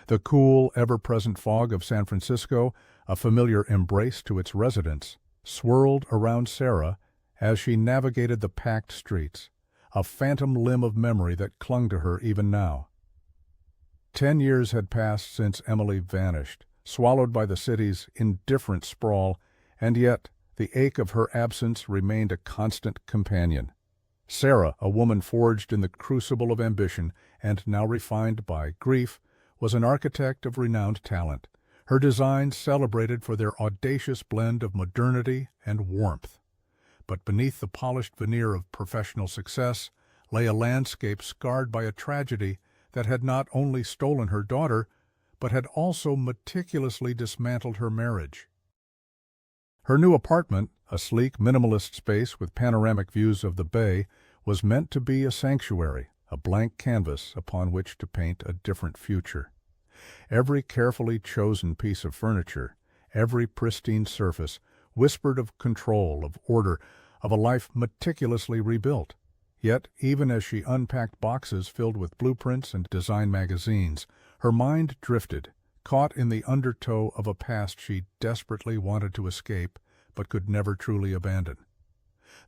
The cool, ever-present fog of San Francisco, a familiar embrace to its residents, swirled around Sarah as she navigated the packed streets, a phantom limb of memory that clung to her even now. 10 years had passed since Emily vanished, swallowed by the city's indifferent sprawl, and yet the ache of her absence remained a constant companion. Sarah, a woman forged in the crucible of ambition and now refined by grief, was an architect of renowned talent, her designs celebrated for their audacious blend of modernity and warmth. But beneath the polished veneer of professional success lay a landscape scarred by a tragedy that had not only stolen her daughter, but had also meticulously dismantled her marriage. Her new apartment, a sleek, minimalist space with panoramic views of the bay, was meant to be a sanctuary, a blank canvas upon which to paint a different future. Every carefully chosen piece of furniture, every pristine surface, whispered of control, of order, of a life meticulously rebuilt. Yet, even as she unpacked boxes filled with blueprints and design magazines, her mind drifted, caught in the undertow of a past she desperately wanted to escape but could never truly abandon.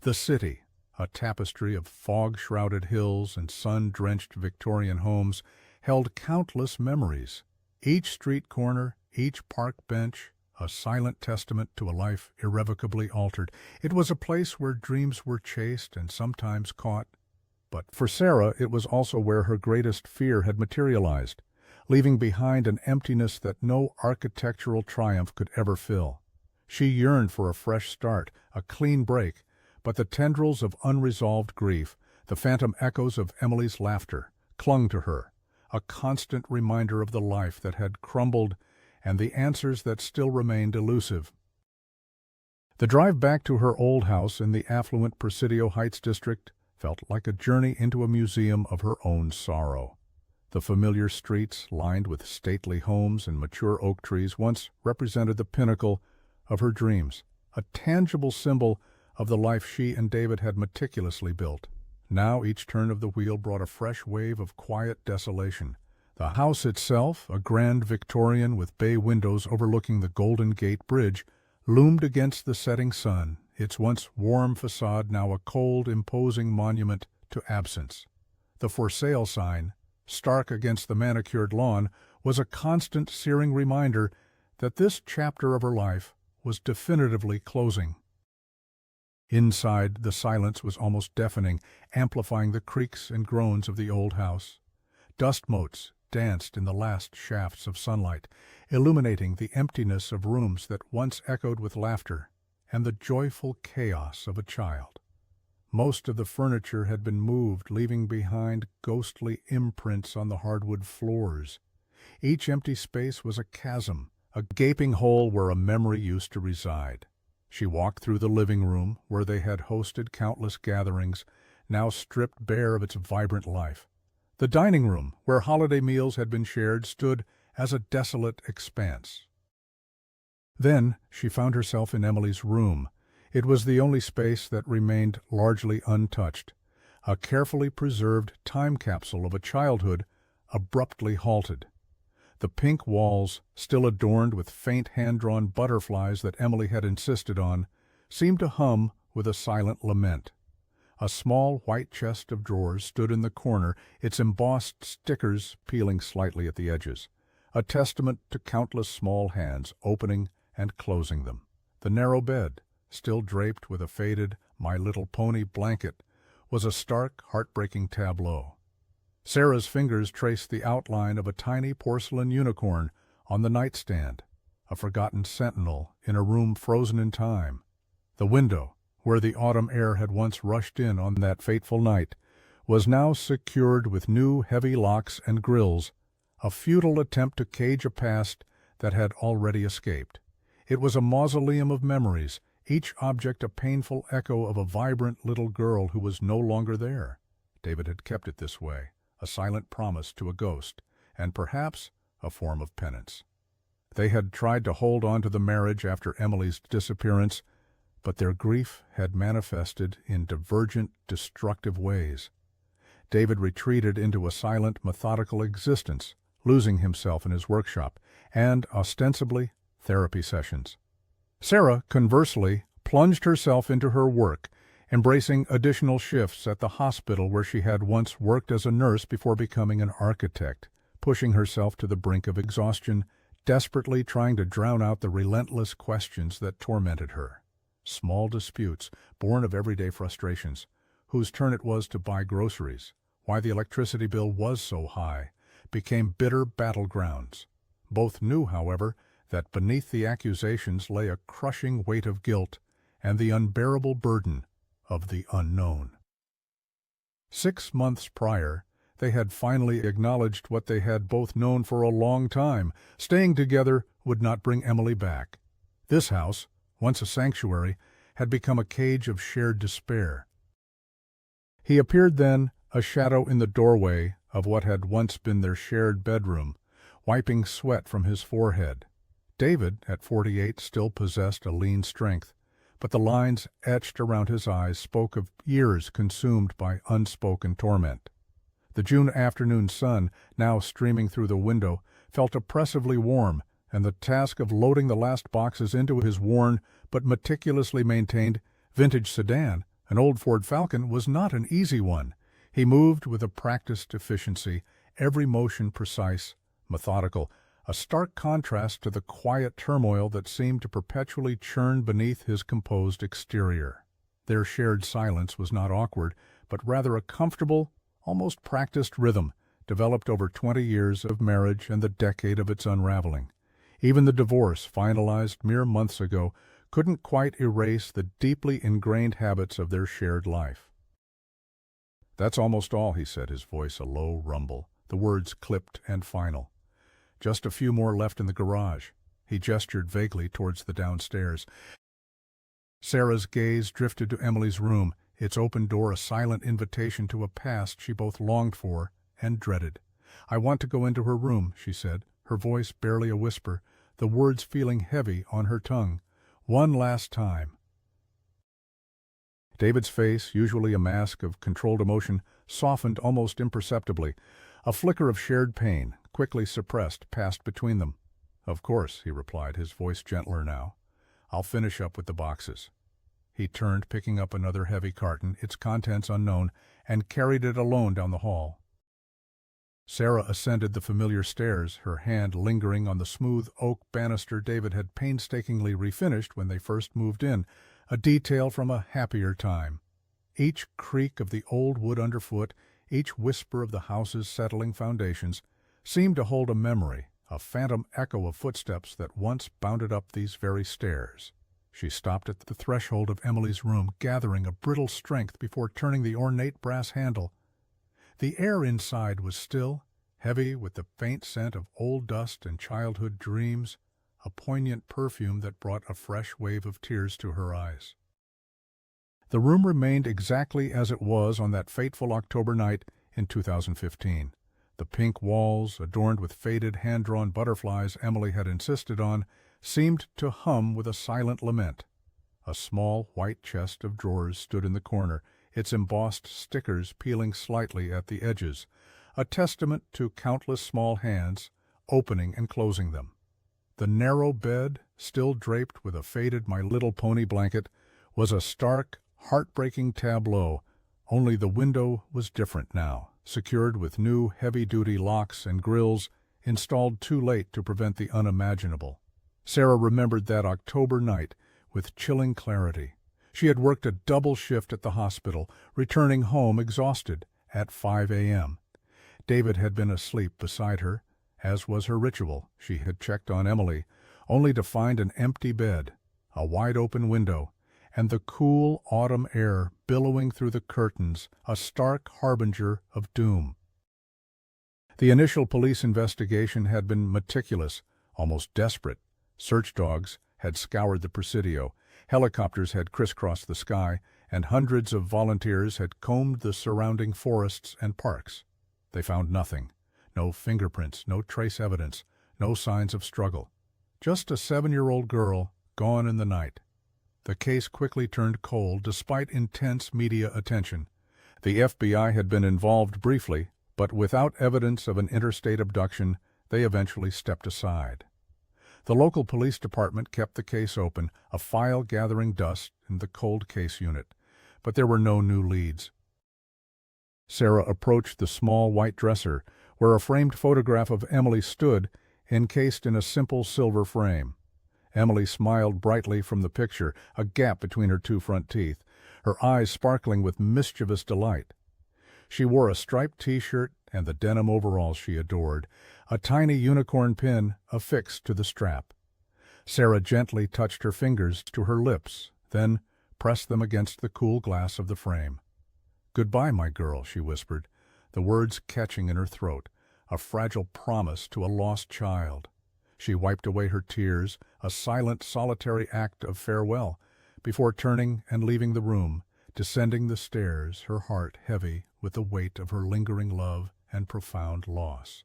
The city, a tapestry of fog-shrouded hills and sun-drenched Victorian homes, held countless memories. Each street corner, each park bench, a silent testament to a life irrevocably altered. It was a place where dreams were chased and sometimes caught. But for Sarah, it was also where her greatest fear had materialized, leaving behind an emptiness that no architectural triumph could ever fill. She yearned for a fresh start, a clean break, but the tendrils of unresolved grief, the phantom echoes of Emily's laughter, clung to her, a constant reminder of the life that had crumbled and the answers that still remained elusive. The drive back to her old house in the affluent Presidio Heights district felt like a journey into a museum of her own sorrow. The familiar streets, lined with stately homes and mature oak trees, once represented the pinnacle of her dreams, a tangible symbol of the life she and David had meticulously built. Now each turn of the wheel brought a fresh wave of quiet desolation. The house itself, a grand Victorian with bay windows overlooking the Golden Gate Bridge, loomed against the setting sun, its once warm facade now a cold, imposing monument to absence. The for sale sign, stark against the manicured lawn, was a constant, searing reminder that this chapter of her life was definitively closing. Inside, the silence was almost deafening, amplifying the creaks and groans of the old house. Dust motes danced in the last shafts of sunlight, illuminating the emptiness of rooms that once echoed with laughter and the joyful chaos of a child. Most of the furniture had been moved, leaving behind ghostly imprints on the hardwood floors. Each empty space was a chasm, a gaping hole where a memory used to reside. She walked through the living room, where they had hosted countless gatherings, now stripped bare of its vibrant life. The dining room, where holiday meals had been shared, stood as a desolate expanse. Then she found herself in Emily's room. It was the only space that remained largely untouched, a carefully preserved time capsule of a childhood abruptly halted. The pink walls, still adorned with faint hand-drawn butterflies that Emily had insisted on, seemed to hum with a silent lament. A small white chest of drawers stood in the corner, its embossed stickers peeling slightly at the edges, a testament to countless small hands opening and closing them. The narrow bed, still draped with a faded My Little Pony blanket, was a stark, heartbreaking tableau. Sarah's fingers traced the outline of a tiny porcelain unicorn on the nightstand, a forgotten sentinel in a room frozen in time. The window, where the autumn air had once rushed in on that fateful night, was now secured with new heavy locks and grills, a futile attempt to cage a past that had already escaped. It was a mausoleum of memories, each object a painful echo of a vibrant little girl who was no longer there. David had kept it this way, a silent promise to a ghost, and perhaps a form of penance. They had tried to hold on to the marriage after Emily's disappearance, but their grief had manifested in divergent, destructive ways. David retreated into a silent, methodical existence, losing himself in his workshop, and, ostensibly, therapy sessions. Sarah, conversely, plunged herself into her work, embracing additional shifts at the hospital where she had once worked as a nurse before becoming an architect, pushing herself to the brink of exhaustion, desperately trying to drown out the relentless questions that tormented her. Small disputes, born of everyday frustrations, whose turn it was to buy groceries, why the electricity bill was so high, became bitter battlegrounds. Both knew, however, that beneath the accusations lay a crushing weight of guilt and the unbearable burden of the unknown. 6 months prior, they had finally acknowledged what they had both known for a long time: staying together would not bring Emily back. This house, once a sanctuary, had become a cage of shared despair. He appeared then, a shadow in the doorway of what had once been their shared bedroom, wiping sweat from his forehead. David, at 48, still possessed a lean strength, but the lines etched around his eyes spoke of years consumed by unspoken torment. The June afternoon sun, now streaming through the window, felt oppressively warm, and the task of loading the last boxes into his worn but meticulously maintained vintage sedan, an old Ford Falcon, was not an easy one. He moved with a practiced efficiency, every motion precise, methodical, a stark contrast to the quiet turmoil that seemed to perpetually churn beneath his composed exterior. Their shared silence was not awkward, but rather a comfortable, almost practiced rhythm, developed over 20 years of marriage and the decade of its unraveling. Even the divorce, finalized mere months ago, couldn't quite erase the deeply ingrained habits of their shared life. "That's almost all," he said, his voice a low rumble, the words clipped and final. "Just a few more left in the garage." He gestured vaguely towards the downstairs. Sarah's gaze drifted to Emily's room, its open door a silent invitation to a past she both longed for and dreaded. "I want to go into her room," she said, her voice barely a whisper, the words feeling heavy on her tongue. "One last time." David's face, usually a mask of controlled emotion, softened almost imperceptibly. A flicker of shared pain, quickly suppressed, passed between them. "Of course," he replied, his voice gentler now. "I'll finish up with the boxes." He turned, picking up another heavy carton, its contents unknown, and carried it alone down the hall. Sarah ascended the familiar stairs, her hand lingering on the smooth oak banister David had painstakingly refinished when they first moved in, a detail from a happier time. Each creak of the old wood underfoot, each whisper of the house's settling foundations, seemed to hold a memory, a phantom echo of footsteps that once bounded up these very stairs. She stopped at the threshold of Emily's room, gathering a brittle strength before turning the ornate brass handle. The air inside was still, heavy with the faint scent of old dust and childhood dreams, a poignant perfume that brought a fresh wave of tears to her eyes. The room remained exactly as it was on that fateful October night in 2015. The pink walls, adorned with faded hand-drawn butterflies Emily had insisted on, seemed to hum with a silent lament. A small white chest of drawers stood in the corner, its embossed stickers peeling slightly at the edges, a testament to countless small hands opening and closing them. The narrow bed, still draped with a faded My Little Pony blanket, was a stark, heartbreaking tableau, only the window was different now, secured with new heavy-duty locks and grills installed too late to prevent the unimaginable. Sarah remembered that October night with chilling clarity. She had worked a double shift at the hospital, returning home exhausted at 5 a.m. David had been asleep beside her, as was her ritual. She had checked on Emily, only to find an empty bed, a wide-open window, and the cool autumn air billowing through the curtains, a stark harbinger of doom. The initial police investigation had been meticulous, almost desperate. Search dogs had scoured the Presidio, helicopters had crisscrossed the sky, and hundreds of volunteers had combed the surrounding forests and parks. They found nothing. No fingerprints, no trace evidence, no signs of struggle. Just a 7-year-old girl, gone in the night. The case quickly turned cold despite intense media attention. The FBI had been involved briefly, but without evidence of an interstate abduction, They eventually stepped aside. The local police department kept the case open, a file gathering dust in the cold case unit, but there were no new leads. Sarah approached the small white dresser, where a framed photograph of Emily stood, encased in a simple silver frame. Emily smiled brightly from the picture, a gap between her two front teeth, her eyes sparkling with mischievous delight. She wore a striped T-shirt and the denim overalls she adored, a tiny unicorn pin affixed to the strap. Sarah gently touched her fingers to her lips, then pressed them against the cool glass of the frame. "Goodbye, my girl," she whispered, the words catching in her throat, a fragile promise to a lost child. She wiped away her tears, a silent, solitary act of farewell, before turning and leaving the room, descending the stairs, her heart heavy with the weight of her lingering love and profound loss.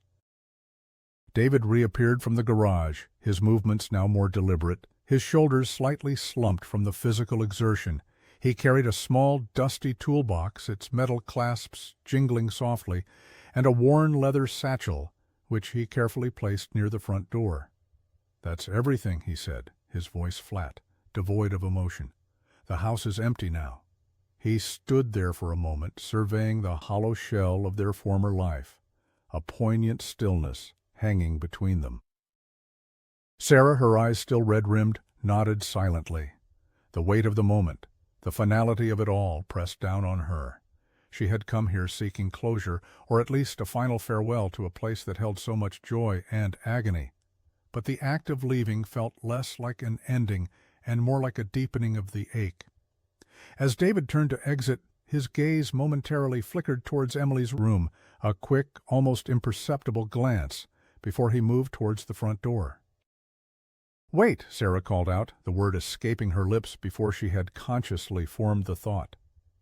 David reappeared from the garage, his movements now more deliberate, his shoulders slightly slumped from the physical exertion. He carried a small, dusty toolbox, its metal clasps jingling softly, and a worn leather satchel, which he carefully placed near the front door. "That's everything," he said, his voice flat, devoid of emotion. "The house is empty now." He stood there for a moment, surveying the hollow shell of their former life, a poignant stillness hanging between them. Sarah, her eyes still red-rimmed, nodded silently. The weight of the moment, the finality of it all, pressed down on her. She had come here seeking closure, or at least a final farewell to a place that held so much joy and agony. But the act of leaving felt less like an ending and more like a deepening of the ache. As David turned to exit, his gaze momentarily flickered towards Emily's room, a quick, almost imperceptible glance, before he moved towards the front door. "Wait," Sarah called out, the word escaping her lips before she had consciously formed the thought.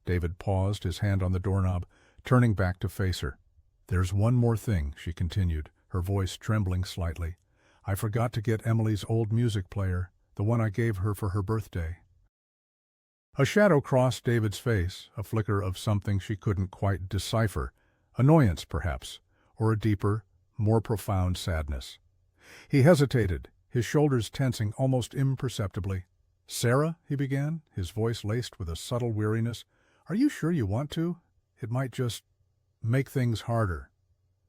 David paused, his hand on the doorknob, turning back to face her. "There's one more thing," she continued, her voice trembling slightly. "I forgot to get Emily's old music player, the one I gave her for her birthday." A shadow crossed David's face, a flicker of something she couldn't quite decipher, annoyance perhaps, or a deeper, more profound sadness. He hesitated, his shoulders tensing almost imperceptibly. "Sarah," he began, his voice laced with a subtle weariness, "are you sure you want to? It might just make things harder."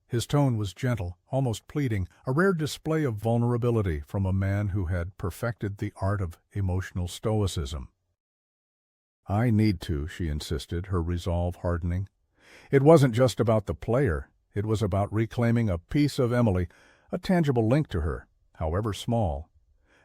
His tone was gentle, almost pleading, a rare display of vulnerability from a man who had perfected the art of emotional stoicism. "I need to," she insisted, her resolve hardening. It wasn't just about the player. It was about reclaiming a piece of Emily, a tangible link to her, however small.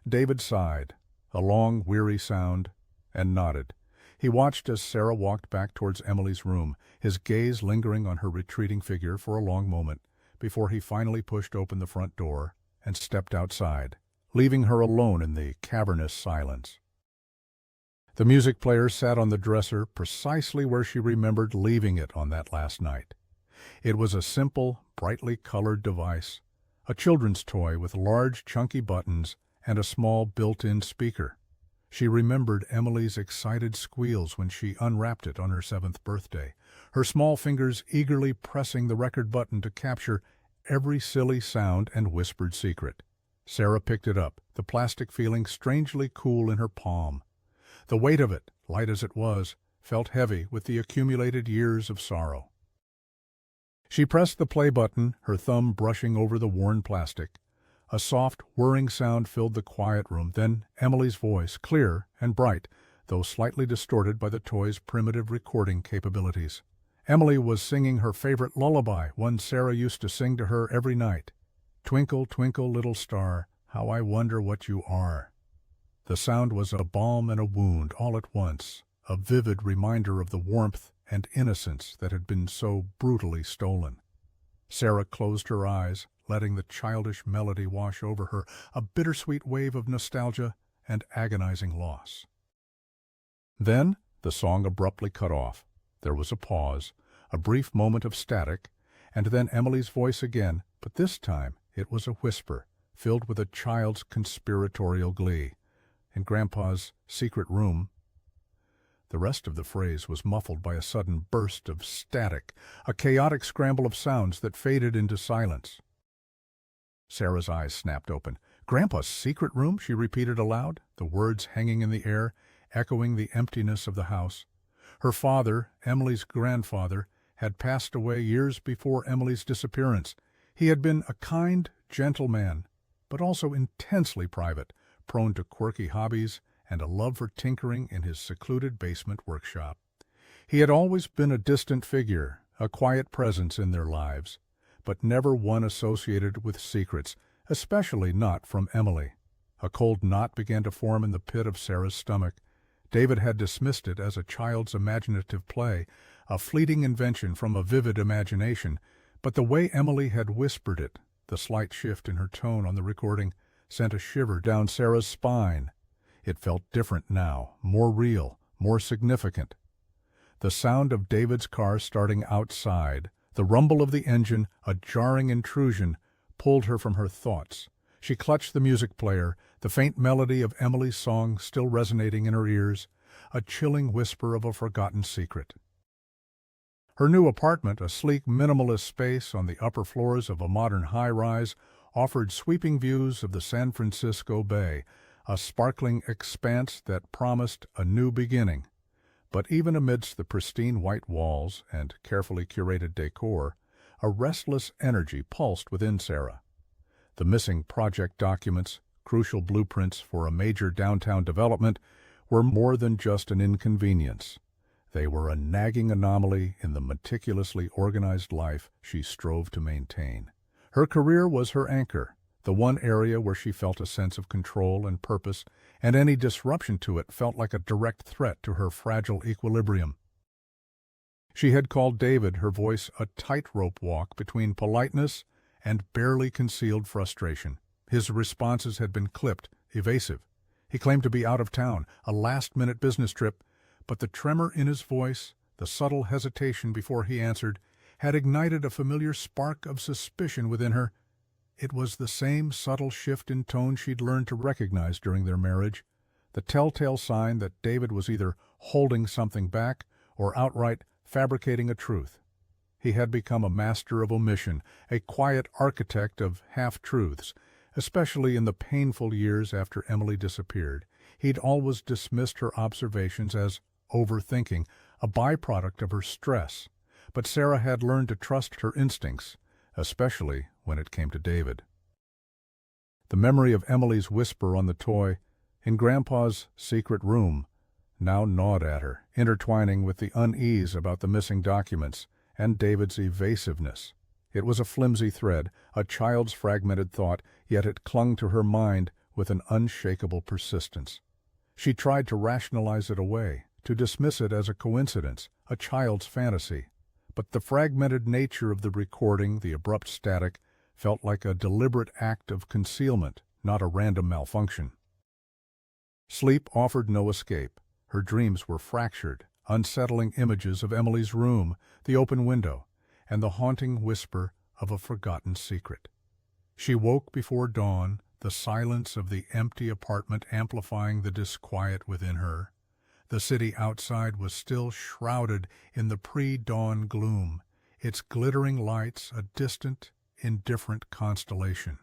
David sighed, a long, weary sound, and nodded. He watched as Sarah walked back towards Emily's room, his gaze lingering on her retreating figure for a long moment, before he finally pushed open the front door and stepped outside, leaving her alone in the cavernous silence. The music player sat on the dresser precisely where she remembered leaving it on that last night. It was a simple, brightly colored device, a children's toy with large, chunky buttons and a small built-in speaker. She remembered Emily's excited squeals when she unwrapped it on her 7th birthday, her small fingers eagerly pressing the record button to capture every silly sound and whispered secret. Sarah picked it up, the plastic feeling strangely cool in her palm. The weight of it, light as it was, felt heavy with the accumulated years of sorrow. She pressed the play button, her thumb brushing over the worn plastic. A soft, whirring sound filled the quiet room, then Emily's voice, clear and bright, though slightly distorted by the toy's primitive recording capabilities. Emily was singing her favorite lullaby, one Sarah used to sing to her every night. "Twinkle, twinkle, little star, how I wonder what you are." The sound was a balm and a wound all at once, a vivid reminder of the warmth and innocence that had been so brutally stolen. Sarah closed her eyes, letting the childish melody wash over her, a bittersweet wave of nostalgia and agonizing loss. Then the song abruptly cut off. There was a pause, a brief moment of static, and then Emily's voice again, but this time it was a whisper, filled with a child's conspiratorial glee. "In Grandpa's secret room." The rest of the phrase was muffled by a sudden burst of static, a chaotic scramble of sounds that faded into silence. Sarah's eyes snapped open. "Grandpa's secret room?" she repeated aloud, the words hanging in the air, echoing the emptiness of the house. Her father, Emily's grandfather, had passed away years before Emily's disappearance. He had been a kind, gentle man, but also intensely private, prone to quirky hobbies and a love for tinkering in his secluded basement workshop. He had always been a distant figure, a quiet presence in their lives, but never one associated with secrets, especially not from Emily. A cold knot began to form in the pit of Sarah's stomach. David had dismissed it as a child's imaginative play, a fleeting invention from a vivid imagination, but the way Emily had whispered it, the slight shift in her tone on the recording, sent a shiver down Sarah's spine. It felt different now, more real, more significant. The sound of David's car starting outside, the rumble of the engine, a jarring intrusion, pulled her from her thoughts. She clutched the music player, the faint melody of Emily's song still resonating in her ears, a chilling whisper of a forgotten secret. Her new apartment, a sleek minimalist space on the upper floors of a modern high-rise, offered sweeping views of the San Francisco Bay, a sparkling expanse that promised a new beginning. But even amidst the pristine white walls and carefully curated decor, a restless energy pulsed within Sarah. The missing project documents, crucial blueprints for a major downtown development, were more than just an inconvenience. They were a nagging anomaly in the meticulously organized life she strove to maintain. Her career was her anchor, the one area where she felt a sense of control and purpose, and any disruption to it felt like a direct threat to her fragile equilibrium. She had called David, her voice a tightrope walk between politeness and barely concealed frustration. His responses had been clipped, evasive. He claimed to be out of town, a last-minute business trip, but the tremor in his voice, the subtle hesitation before he answered, had ignited a familiar spark of suspicion within her. It was the same subtle shift in tone she'd learned to recognize during their marriage, the telltale sign that David was either holding something back or outright fabricating a truth. He had become a master of omission, a quiet architect of half-truths, especially in the painful years after Emily disappeared. He'd always dismissed her observations as overthinking, a byproduct of her stress. But Sarah had learned to trust her instincts, especially when it came to David. The memory of Emily's whisper on the toy, in Grandpa's secret room, now gnawed at her, intertwining with the unease about the missing documents and David's evasiveness. It was a flimsy thread, a child's fragmented thought, yet it clung to her mind with an unshakable persistence. She tried to rationalize it away, to dismiss it as a coincidence, a child's fantasy. But the fragmented nature of the recording, the abrupt static, felt like a deliberate act of concealment, not a random malfunction. Sleep offered no escape. Her dreams were fractured, unsettling images of Emily's room, the open window, and the haunting whisper of a forgotten secret. She woke before dawn, the silence of the empty apartment amplifying the disquiet within her. The city outside was still shrouded in the pre-dawn gloom, its glittering lights a distant, indifferent constellation.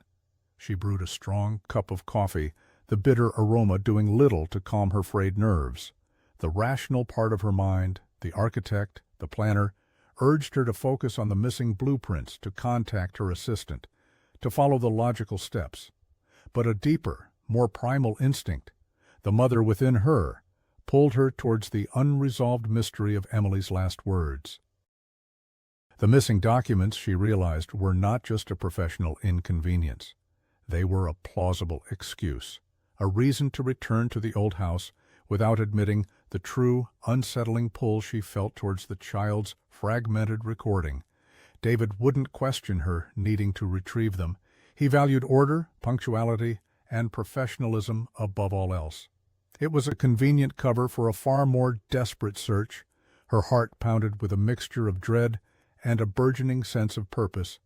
She brewed a strong cup of coffee, the bitter aroma doing little to calm her frayed nerves. The rational part of her mind, the architect, the planner, urged her to focus on the missing blueprints, to contact her assistant, to follow the logical steps. But a deeper, more primal instinct, the mother within her, pulled her towards the unresolved mystery of Emily's last words. The missing documents, she realized, were not just a professional inconvenience. They were a plausible excuse, a reason to return to the old house without admitting the true, unsettling pull she felt towards the child's fragmented recording. David wouldn't question her needing to retrieve them. He valued order, punctuality, and professionalism above all else. It was a convenient cover for a far more desperate search. Her heart pounded with a mixture of dread and a burgeoning sense of purpose.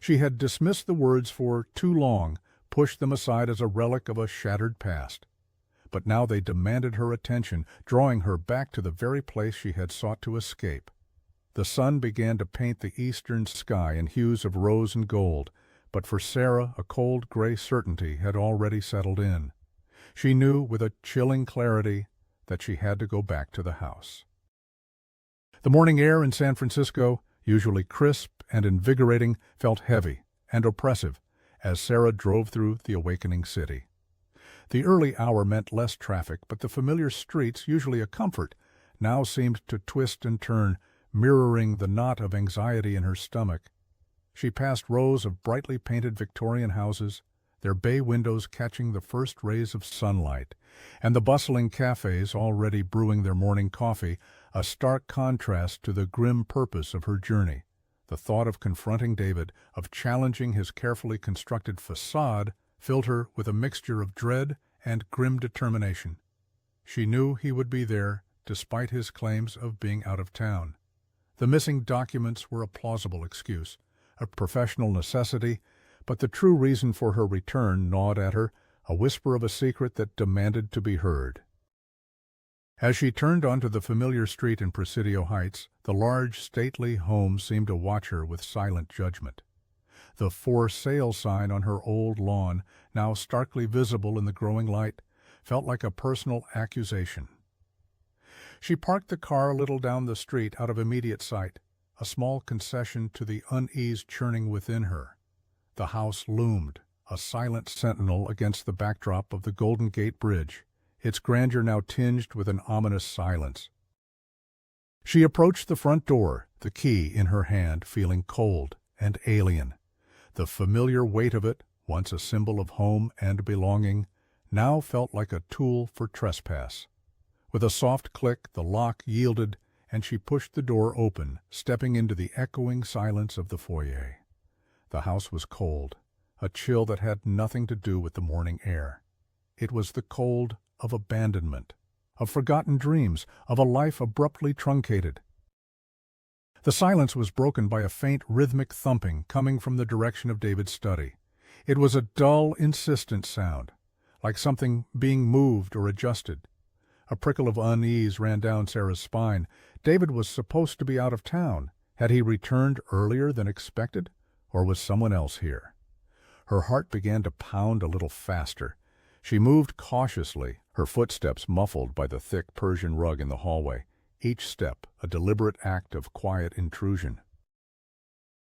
She had dismissed the words for too long, pushed them aside as a relic of a shattered past. But now they demanded her attention, drawing her back to the very place she had sought to escape. The sun began to paint the eastern sky in hues of rose and gold, But for Sarah, a cold gray certainty had already settled in. She knew with a chilling clarity that she had to go back to the house. The morning air in San Francisco, usually crisp and invigorating, felt heavy and oppressive as Sarah drove through the awakening city. The early hour meant less traffic, but the familiar streets, usually a comfort, now seemed to twist and turn, mirroring the knot of anxiety in her stomach. She passed rows of brightly painted Victorian houses, their bay windows catching the first rays of sunlight, and the bustling cafes already brewing their morning coffee, a stark contrast to the grim purpose of her journey. The thought of confronting David, of challenging his carefully constructed facade, filled her with a mixture of dread and grim determination. She knew he would be there, despite his claims of being out of town. The missing documents were a plausible excuse, a professional necessity, but the true reason for her return gnawed at her, a whisper of a secret that demanded to be heard. As she turned onto the familiar street in Presidio Heights, the large, stately home seemed to watch her with silent judgment. The "For Sale" sign on her old lawn, now starkly visible in the growing light, felt like a personal accusation. She parked the car a little down the street out of immediate sight, a small concession to the unease churning within her. The house loomed, a silent sentinel against the backdrop of the Golden Gate Bridge, its grandeur now tinged with an ominous silence. She approached the front door, the key in her hand, feeling cold and alien. The familiar weight of it, once a symbol of home and belonging, now felt like a tool for trespass. With a soft click, the lock yielded, and she pushed the door open, stepping into the echoing silence of the foyer. The house was cold, a chill that had nothing to do with the morning air. It was the cold of abandonment, of forgotten dreams, of a life abruptly truncated. The silence was broken by a faint rhythmic thumping coming from the direction of David's study. It was a dull, insistent sound, like something being moved or adjusted. A prickle of unease ran down Sarah's spine. David was supposed to be out of town. Had he returned earlier than expected, or was someone else here? Her heart began to pound a little faster. She moved cautiously, her footsteps muffled by the thick Persian rug in the hallway, each step a deliberate act of quiet intrusion.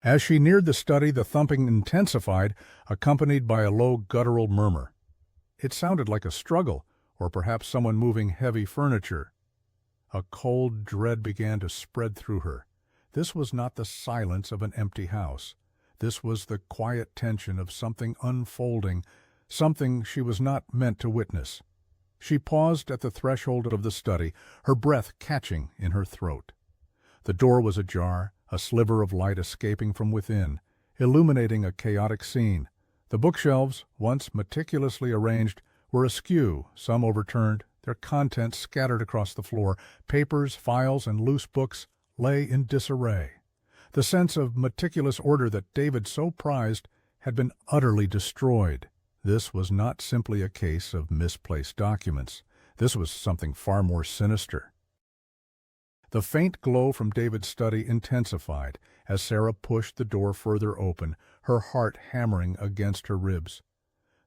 As she neared the study, the thumping intensified, accompanied by a low guttural murmur. It sounded like a struggle, or perhaps someone moving heavy furniture. A cold dread began to spread through her. This was not the silence of an empty house. This was the quiet tension of something unfolding, something she was not meant to witness. She paused at the threshold of the study, her breath catching in her throat. The door was ajar, a sliver of light escaping from within, illuminating a chaotic scene. The bookshelves, once meticulously arranged, were askew, some overturned, their contents scattered across the floor. Papers, files, and loose books lay in disarray. The sense of meticulous order that David so prized had been utterly destroyed. This was not simply a case of misplaced documents. This was something far more sinister. The faint glow from David's study intensified as Sarah pushed the door further open, her heart hammering against her ribs.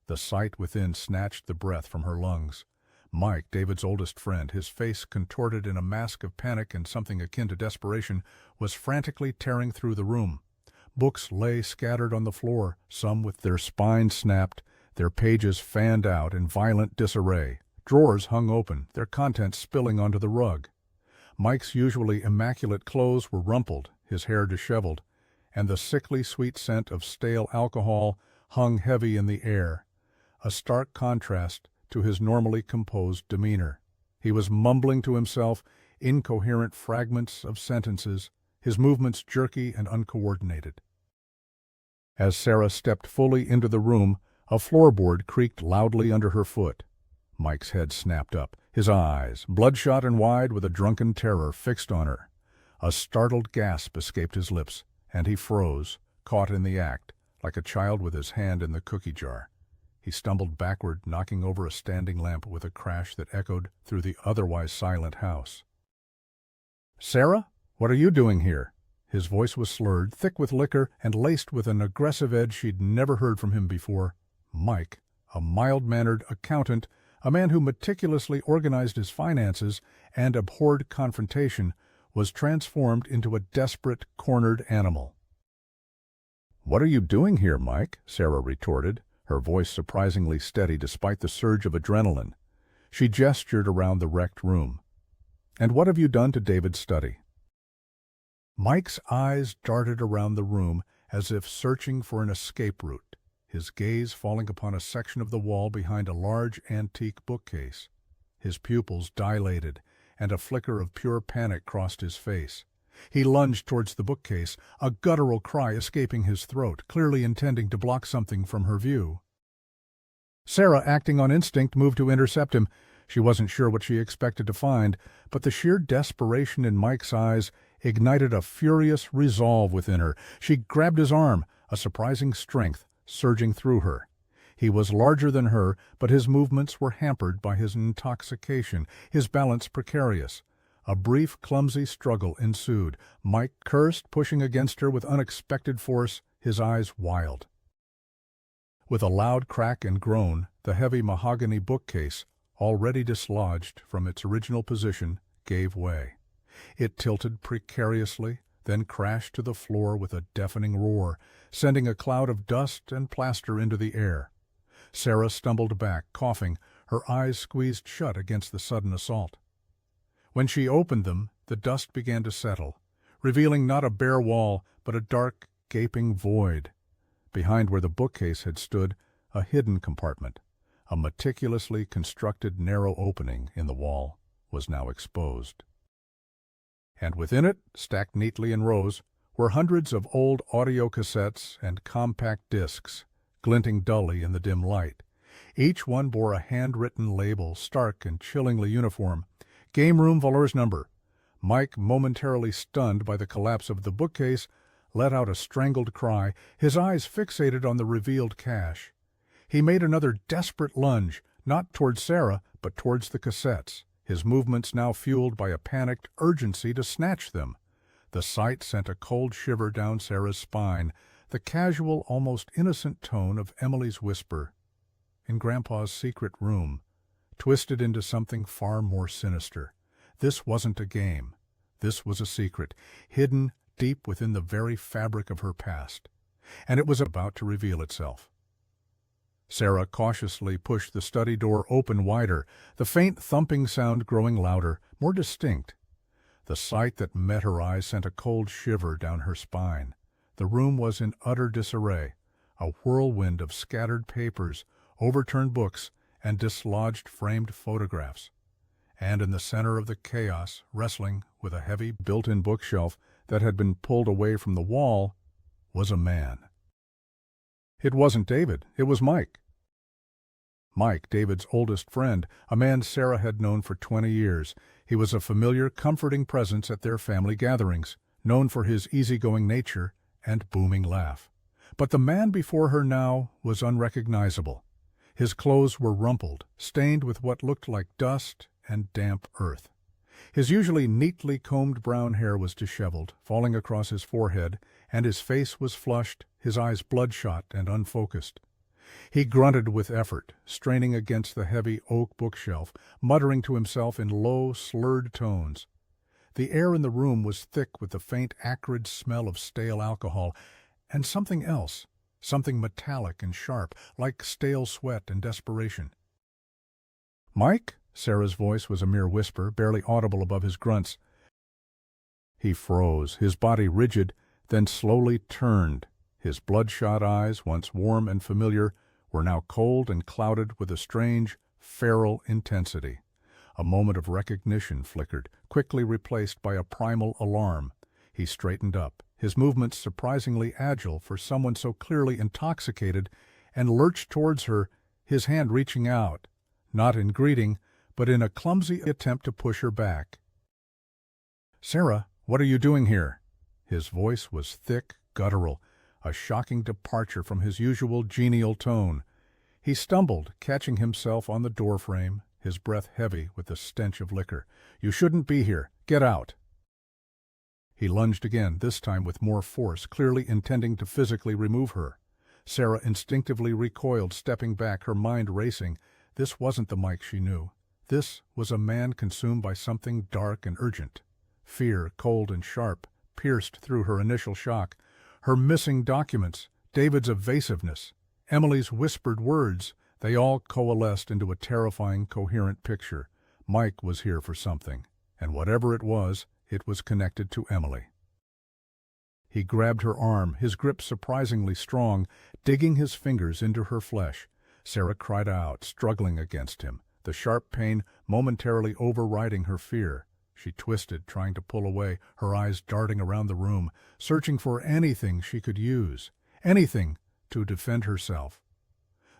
The sight within snatched the breath from her lungs. Mike, David's oldest friend, his face contorted in a mask of panic and something akin to desperation, was frantically tearing through the room. Books lay scattered on the floor, some with their spines snapped, their pages fanned out in violent disarray. Drawers hung open, their contents spilling onto the rug. Mike's usually immaculate clothes were rumpled, his hair disheveled, and the sickly sweet scent of stale alcohol hung heavy in the air, a stark contrast to his normally composed demeanor. He was mumbling to himself, incoherent fragments of sentences, his movements jerky and uncoordinated. As Sarah stepped fully into the room, a floorboard creaked loudly under her foot. Mike's head snapped up, his eyes, bloodshot and wide with a drunken terror, fixed on her. A startled gasp escaped his lips, and he froze, caught in the act, like a child with his hand in the cookie jar. He stumbled backward, knocking over a standing lamp with a crash that echoed through the otherwise silent house. "Sarah, what are you doing here?" His voice was slurred, thick with liquor, and laced with an aggressive edge she'd never heard from him before. Mike, a mild-mannered accountant, a man who meticulously organized his finances and abhorred confrontation, was transformed into a desperate, cornered animal. "What are you doing here, Mike?" Sarah retorted, her voice surprisingly steady despite the surge of adrenaline. She gestured around the wrecked room. "And what have you done to David's study?" Mike's eyes darted around the room as if searching for an escape route, his gaze falling upon a section of the wall behind a large antique bookcase. His pupils dilated, and a flicker of pure panic crossed his face. He lunged towards the bookcase, a guttural cry escaping his throat, clearly intending to block something from her view. Sarah, acting on instinct, moved to intercept him. She wasn't sure what she expected to find, but the sheer desperation in Mike's eyes ignited a furious resolve within her. She grabbed his arm, a surprising strength surging through her. He was larger than her, but his movements were hampered by his intoxication, his balance precarious. A brief, clumsy struggle ensued. Mike cursed, pushing against her with unexpected force, his eyes wild. With a loud crack and groan, the heavy mahogany bookcase, already dislodged from its original position, gave way. It tilted precariously, then crashed to the floor with a deafening roar, sending a cloud of dust and plaster into the air. Sarah stumbled back, coughing, her eyes squeezed shut against the sudden assault. When she opened them, the dust began to settle, revealing not a bare wall, but a dark, gaping void. Behind where the bookcase had stood, a hidden compartment, a meticulously constructed narrow opening in the wall, was now exposed. And within it, stacked neatly in rows, were hundreds of old audio cassettes and compact discs, glinting dully in the dim light. Each one bore a handwritten label, stark and chillingly uniform. Game Room Valor's number. Mike, momentarily stunned by the collapse of the bookcase, let out a strangled cry, his eyes fixated on the revealed cache. He made another desperate lunge, not towards Sarah, but towards the cassettes, his movements now fueled by a panicked urgency to snatch them. The sight sent a cold shiver down Sarah's spine, the casual, almost innocent tone of Emily's whisper, in Grandpa's secret room, twisted into something far more sinister. This wasn't a game. This was a secret, hidden deep within the very fabric of her past, and it was about to reveal itself. Sarah cautiously pushed the study door open wider, the faint thumping sound growing louder, more distinct. The sight that met her eyes sent a cold shiver down her spine. The room was in utter disarray, a whirlwind of scattered papers, overturned books, and dislodged framed photographs. And in the center of the chaos, wrestling with a heavy built-in bookshelf that had been pulled away from the wall, was a man. It wasn't David, it was Mike. Mike, David's oldest friend, a man Sarah had known for 20 years. He was a familiar, comforting presence at their family gatherings, known for his easygoing nature and booming laugh. But the man before her now was unrecognizable. His clothes were rumpled, stained with what looked like dust and damp earth. His usually neatly combed brown hair was disheveled, falling across his forehead, and his face was flushed, his eyes bloodshot and unfocused. He grunted with effort, straining against the heavy oak bookshelf, muttering to himself in low, slurred tones. The air in the room was thick with the faint, acrid smell of stale alcohol, and something else, something metallic and sharp, like stale sweat and desperation. "Mike?" Sarah's voice was a mere whisper, barely audible above his grunts. He froze, his body rigid, then slowly turned. His bloodshot eyes, once warm and familiar, were now cold and clouded with a strange, feral intensity. A moment of recognition flickered, quickly replaced by a primal alarm. He straightened up, his movements surprisingly agile for someone so clearly intoxicated, and lurched towards her, his hand reaching out, not in greeting, but in a clumsy attempt to push her back. "Sarah, what are you doing here?" His voice was thick, guttural, a shocking departure from his usual genial tone. He stumbled, catching himself on the doorframe, his breath heavy with the stench of liquor. "You shouldn't be here. Get out." He lunged again, this time with more force, clearly intending to physically remove her. Sarah instinctively recoiled, stepping back, her mind racing. This wasn't the Mike she knew. This was a man consumed by something dark and urgent. Fear, cold and sharp, pierced through her initial shock. Her missing documents, David's evasiveness, Emily's whispered words, they all coalesced into a terrifying, coherent picture. Mike was here for something, and whatever it was connected to Emily. He grabbed her arm, his grip surprisingly strong, digging his fingers into her flesh. Sarah cried out, struggling against him, the sharp pain momentarily overriding her fear. She twisted, trying to pull away, her eyes darting around the room, searching for anything she could use, anything to defend herself.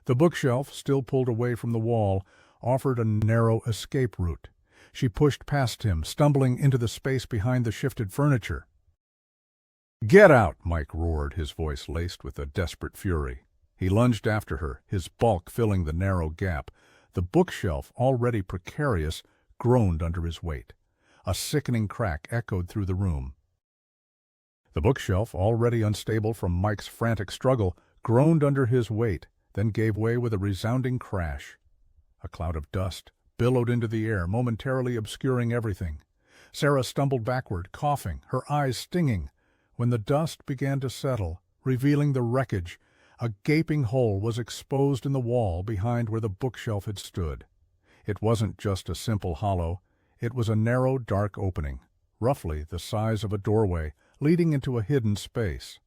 The bookshelf, still pulled away from the wall, offered a narrow escape route. She pushed past him, stumbling into the space behind the shifted furniture. "Get out!" Mike roared, his voice laced with a desperate fury. He lunged after her, his bulk filling the narrow gap. The bookshelf, already precarious, groaned under his weight. A sickening crack echoed through the room. The bookshelf, already unstable from Mike's frantic struggle, groaned under his weight, then gave way with a resounding crash. A cloud of dust billowed into the air, momentarily obscuring everything. Sarah stumbled backward, coughing, her eyes stinging. When the dust began to settle, revealing the wreckage, a gaping hole was exposed in the wall behind where the bookshelf had stood. It wasn't just a simple hollow. It was a narrow, dark opening, roughly the size of a doorway, leading into a hidden space.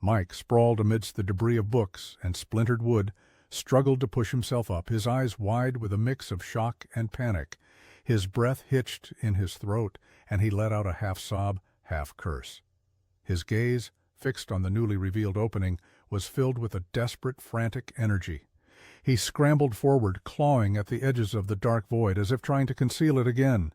Mike, sprawled amidst the debris of books and splintered wood, struggled to push himself up, his eyes wide with a mix of shock and panic. His breath hitched in his throat, and he let out a half-sob, half-curse. His gaze, fixed on the newly revealed opening, was filled with a desperate, frantic energy. He scrambled forward, clawing at the edges of the dark void, as if trying to conceal it again.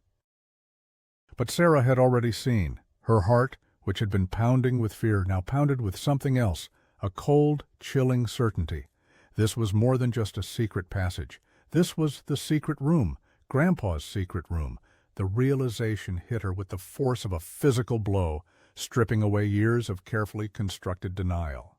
But Sarah had already seen. Her heart, which had been pounding with fear, now pounded with something else, a cold, chilling certainty. This was more than just a secret passage. This was the secret room, Grandpa's secret room. The realization hit her with the force of a physical blow, stripping away years of carefully constructed denial.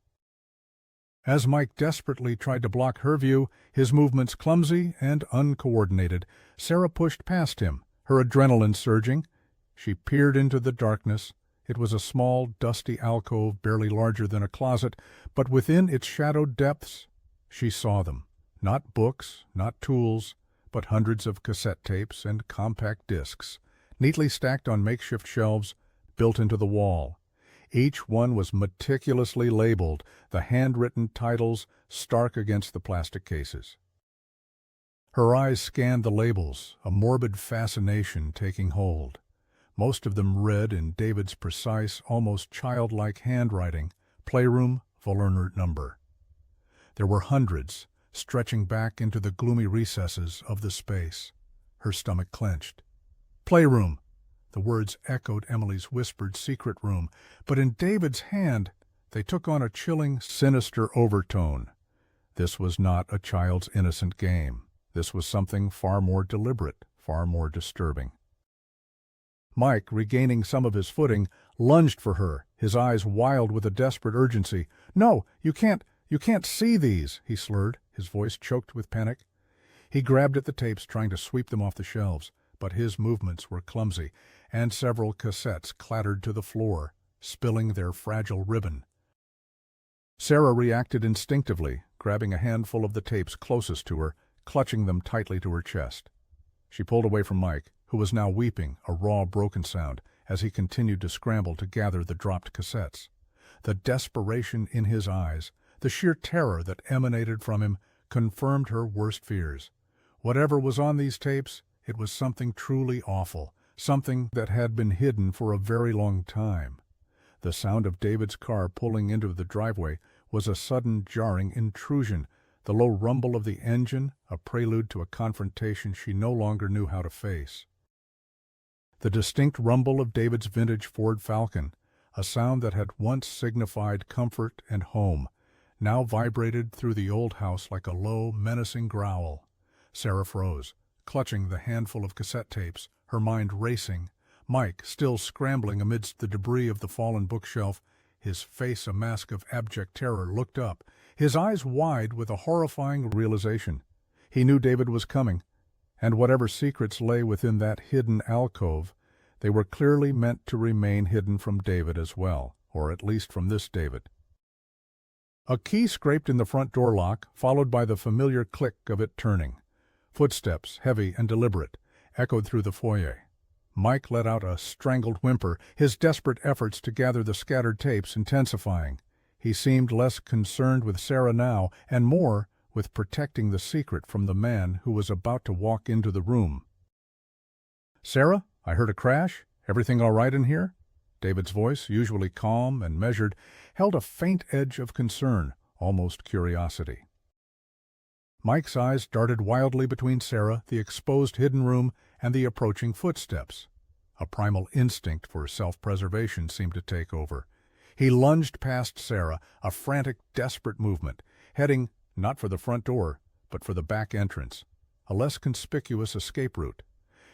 As Mike desperately tried to block her view, his movements clumsy and uncoordinated, Sarah pushed past him, her adrenaline surging. She peered into the darkness. It was a small, dusty alcove barely larger than a closet, but within its shadowed depths, she saw them. Not books, not tools, but hundreds of cassette tapes and compact discs, neatly stacked on makeshift shelves built into the wall. Each one was meticulously labeled, the handwritten titles stark against the plastic cases. Her eyes scanned the labels, a morbid fascination taking hold. Most of them read in David's precise, almost childlike handwriting, Playroom, Verlerner number. There were hundreds, stretching back into the gloomy recesses of the space. Her stomach clenched. Playroom! The words echoed Emily's whispered secret room, but in David's hand they took on a chilling, sinister overtone. This was not a child's innocent game. This was something far more deliberate, far more disturbing. Mike, regaining some of his footing, lunged for her, his eyes wild with a desperate urgency. "No, you can't see these," he slurred, his voice choked with panic. He grabbed at the tapes, trying to sweep them off the shelves, but his movements were clumsy, and several cassettes clattered to the floor, spilling their fragile ribbon. Sarah reacted instinctively, grabbing a handful of the tapes closest to her, clutching them tightly to her chest. She pulled away from Mike, who was now weeping, a raw, broken sound, as he continued to scramble to gather the dropped cassettes. The desperation in his eyes, the sheer terror that emanated from him, confirmed her worst fears. Whatever was on these tapes, it was something truly awful, something that had been hidden for a very long time. The sound of David's car pulling into the driveway was a sudden jarring intrusion, the low rumble of the engine, a prelude to a confrontation she no longer knew how to face. The distinct rumble of David's vintage Ford Falcon, a sound that had once signified comfort and home, now vibrated through the old house like a low, menacing growl. Sarah froze, clutching the handful of cassette tapes, her mind racing, Mike, still scrambling amidst the debris of the fallen bookshelf, his face a mask of abject terror, looked up, his eyes wide with a horrifying realization. He knew David was coming, and whatever secrets lay within that hidden alcove, they were clearly meant to remain hidden from David as well, or at least from this David. A key scraped in the front door lock, followed by the familiar click of it turning. Footsteps, heavy and deliberate, echoed through the foyer. Mike let out a strangled whimper, his desperate efforts to gather the scattered tapes intensifying. He seemed less concerned with Sarah now, and more with protecting the secret from the man who was about to walk into the room. "Sarah, I heard a crash. Everything all right in here?" David's voice, usually calm and measured, held a faint edge of concern, almost curiosity. Mike's eyes darted wildly between Sarah, the exposed hidden room, and the approaching footsteps. A primal instinct for self-preservation seemed to take over. He lunged past Sarah, a frantic, desperate movement, heading not for the front door, but for the back entrance, a less conspicuous escape route.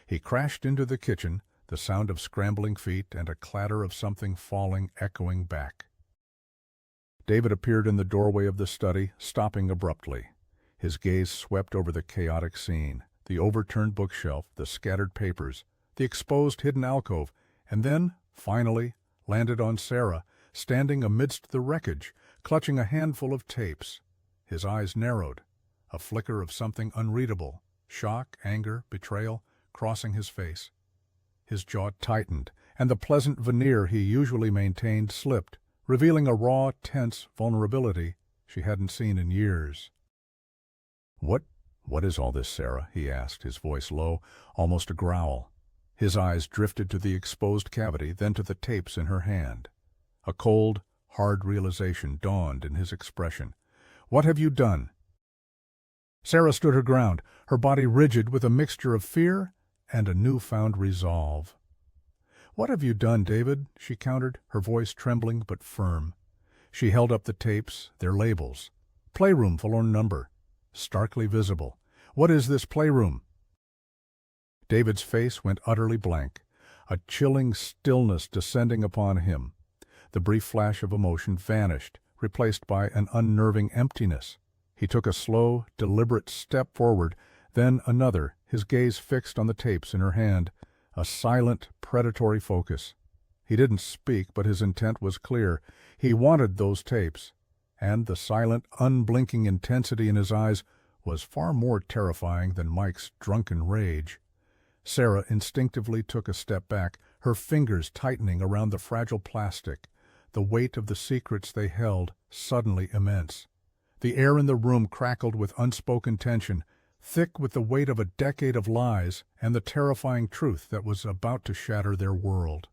He crashed into the kitchen, the sound of scrambling feet and a clatter of something falling echoing back. David appeared in the doorway of the study, stopping abruptly. His gaze swept over the chaotic scene, the overturned bookshelf, the scattered papers, the exposed hidden alcove, and then, finally, landed on Sarah, standing amidst the wreckage, clutching a handful of tapes. His eyes narrowed, a flicker of something unreadable, shock, anger, betrayal, crossing his face. His jaw tightened, and the pleasant veneer he usually maintained slipped, revealing a raw, tense vulnerability she hadn't seen in years. What is all this, Sarah?" he asked, his voice low, almost a growl. His eyes drifted to the exposed cavity, then to the tapes in her hand. A cold, hard realization dawned in his expression. "What have you done?" Sarah stood her ground, her body rigid with a mixture of fear and a newfound resolve. "What have you done, David?" she countered, her voice trembling but firm. She held up the tapes, their labels. "Playroom, forlorn number," starkly visible. "What is this playroom?" David's face went utterly blank, a chilling stillness descending upon him. The brief flash of emotion vanished, replaced by an unnerving emptiness. He took a slow, deliberate step forward, then another, his gaze fixed on the tapes in her hand, a silent, predatory focus. He didn't speak, but his intent was clear. He wanted those tapes, and the silent, unblinking intensity in his eyes was far more terrifying than Mike's drunken rage. Sarah instinctively took a step back, her fingers tightening around the fragile plastic, the weight of the secrets they held suddenly immense. The air in the room crackled with unspoken tension, thick with the weight of a decade of lies and the terrifying truth that was about to shatter their world.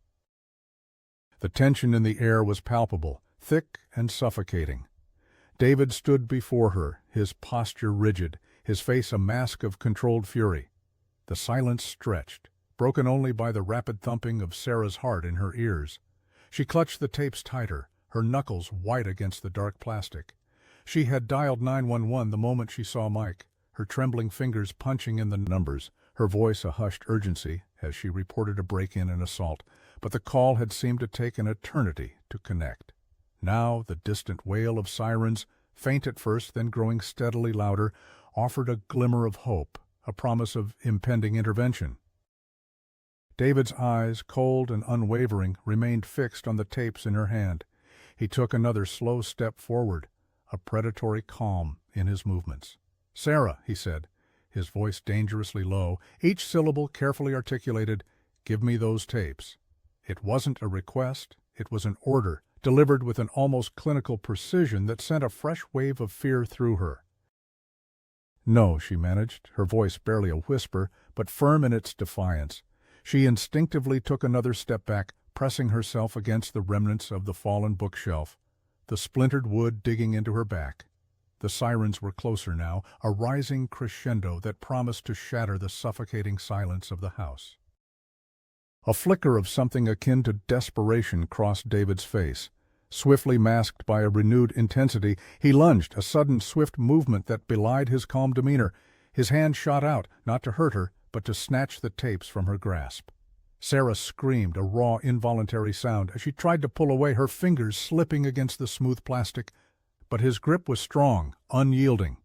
The tension in the air was palpable, thick and suffocating. David stood before her, his posture rigid, his face a mask of controlled fury. The silence stretched, broken only by the rapid thumping of Sarah's heart in her ears. She clutched the tapes tighter, her knuckles white against the dark plastic. She had dialed 911 the moment she saw Mike, her trembling fingers punching in the numbers, her voice a hushed urgency as she reported a break-in and assault, but the call had seemed to take an eternity to connect. Now the distant wail of sirens, faint at first then growing steadily louder, offered a glimmer of hope, a promise of impending intervention. David's eyes, cold and unwavering, remained fixed on the tapes in her hand. He took another slow step forward, a predatory calm in his movements. "Sarah," he said, his voice dangerously low, each syllable carefully articulated, "give me those tapes." It wasn't a request, it was an order, delivered with an almost clinical precision that sent a fresh wave of fear through her. "No," she managed, her voice barely a whisper, but firm in its defiance. She instinctively took another step back, pressing herself against the remnants of the fallen bookshelf, the splintered wood digging into her back. The sirens were closer now, a rising crescendo that promised to shatter the suffocating silence of the house. A flicker of something akin to desperation crossed David's face. Swiftly masked by a renewed intensity, he lunged, a sudden swift movement that belied his calm demeanor. His hand shot out, not to hurt her, but to snatch the tapes from her grasp. Sarah screamed, a raw, involuntary sound, as she tried to pull away, her fingers slipping against the smooth plastic. But his grip was strong, unyielding.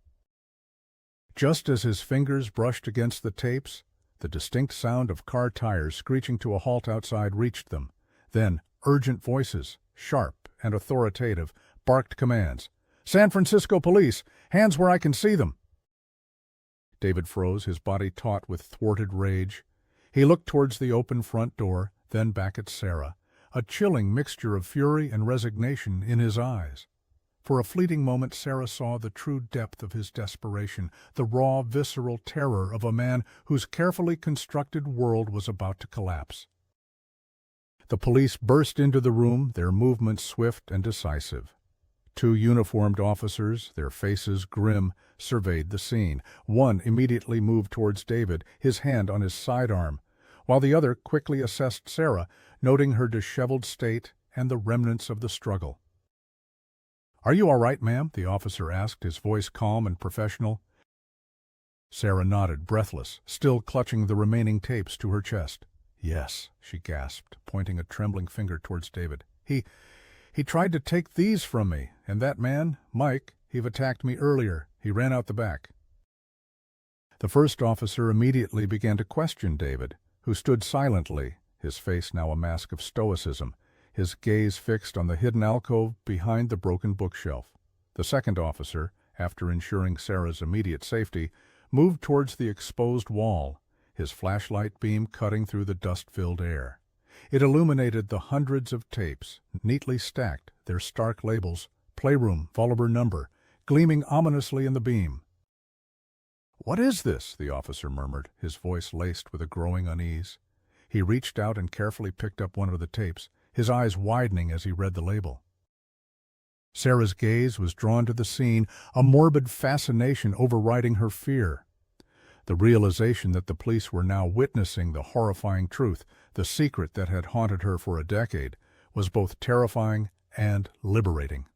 Just as his fingers brushed against the tapes, the distinct sound of car tires screeching to a halt outside reached them. Then, urgent voices, sharp and authoritative, barked commands. "San Francisco police! Hands where I can see them!" David froze, his body taut with thwarted rage. He looked towards the open front door, then back at Sarah, a chilling mixture of fury and resignation in his eyes. For a fleeting moment Sarah saw the true depth of his desperation, the raw, visceral terror of a man whose carefully constructed world was about to collapse. The police burst into the room, their movements swift and decisive. Two uniformed officers, their faces grim, surveyed the scene. One immediately moved towards David, his hand on his sidearm, while the other quickly assessed Sarah, noting her disheveled state and the remnants of the struggle. "Are you all right, ma'am?" the officer asked, his voice calm and professional. Sarah nodded, breathless, still clutching the remaining tapes to her chest. "Yes," she gasped, pointing a trembling finger towards David. He tried to take these from me, and that man, Mike, he've attacked me earlier. He ran out the back." The first officer immediately began to question David, who stood silently, his face now a mask of stoicism, his gaze fixed on the hidden alcove behind the broken bookshelf. The second officer, after ensuring Sarah's immediate safety, moved towards the exposed wall, his flashlight beam cutting through the dust-filled air. It illuminated the hundreds of tapes, neatly stacked, their stark labels, playroom, volume number, gleaming ominously in the beam. "What is this?" the officer murmured, his voice laced with a growing unease. He reached out and carefully picked up one of the tapes, his eyes widening as he read the label. Sarah's gaze was drawn to the scene, a morbid fascination overriding her fear. The realization that the police were now witnessing the horrifying truth, the secret that had haunted her for a decade, was both terrifying and liberating.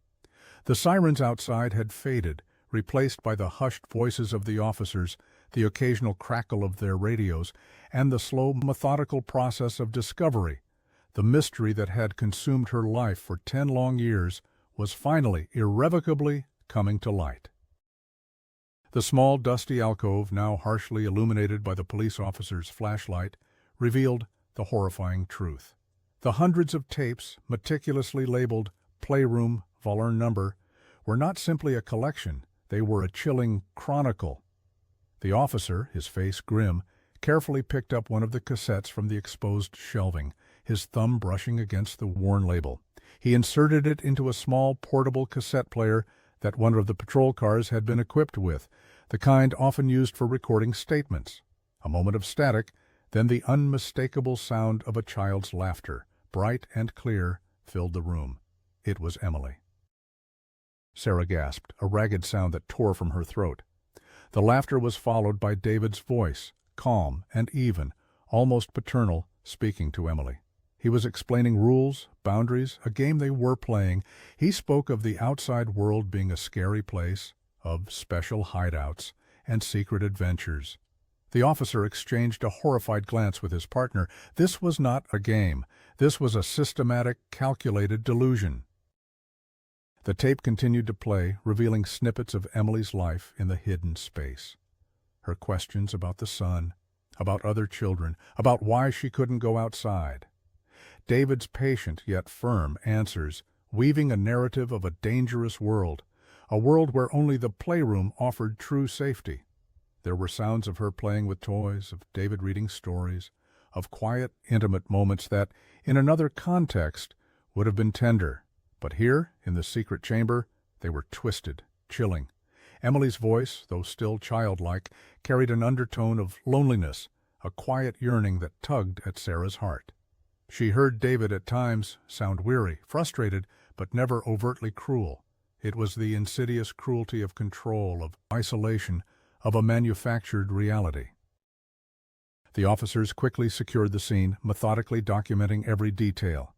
The sirens outside had faded, replaced by the hushed voices of the officers, the occasional crackle of their radios, and the slow, methodical process of discovery. The mystery that had consumed her life for 10 long years was finally, irrevocably, coming to light. The small, dusty alcove, now harshly illuminated by the police officer's flashlight, revealed the horrifying truth. The hundreds of tapes, meticulously labeled Playroom, volume number, were not simply a collection, they were a chilling chronicle. The officer, his face grim, carefully picked up one of the cassettes from the exposed shelving, his thumb brushing against the worn label. He inserted it into a small portable cassette player that one of the patrol cars had been equipped with, the kind often used for recording statements. A moment of static, then the unmistakable sound of a child's laughter, bright and clear, filled the room. It was Emily. Sarah gasped, a ragged sound that tore from her throat. The laughter was followed by David's voice, calm and even, almost paternal, speaking to Emily. He was explaining rules, boundaries, a game they were playing. He spoke of the outside world being a scary place, of special hideouts and secret adventures. The officer exchanged a horrified glance with his partner. This was not a game. This was a systematic, calculated delusion. The tape continued to play, revealing snippets of Emily's life in the hidden space. Her questions about the sun, about other children, about why she couldn't go outside. David's patient yet firm answers, weaving a narrative of a dangerous world, a world where only the playroom offered true safety. There were sounds of her playing with toys, of David reading stories, of quiet, intimate moments that, in another context, would have been tender. But here, in the secret chamber, they were twisted, chilling. Emily's voice, though still childlike, carried an undertone of loneliness, a quiet yearning that tugged at Sarah's heart. She heard David at times sound weary, frustrated, but never overtly cruel. It was the insidious cruelty of control, of isolation, of a manufactured reality. The officers quickly secured the scene, methodically documenting every detail.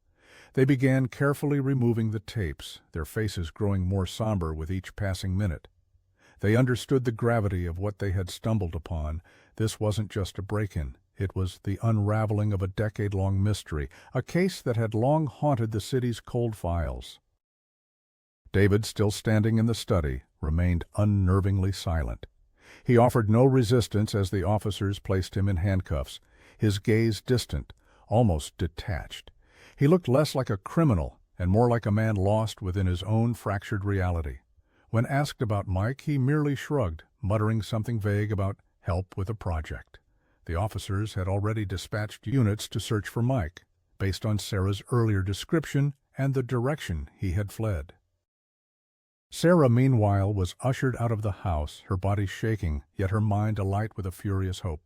They began carefully removing the tapes, their faces growing more somber with each passing minute. They understood the gravity of what they had stumbled upon. This wasn't just a break-in. It was the unraveling of a decade-long mystery, a case that had long haunted the city's cold files. David, still standing in the study, remained unnervingly silent. He offered no resistance as the officers placed him in handcuffs, his gaze distant, almost detached. He looked less like a criminal and more like a man lost within his own fractured reality. When asked about Mike, he merely shrugged, muttering something vague about help with a project. The officers had already dispatched units to search for Mike, based on Sarah's earlier description and the direction he had fled. Sarah, meanwhile, was ushered out of the house, her body shaking, yet her mind alight with a furious hope.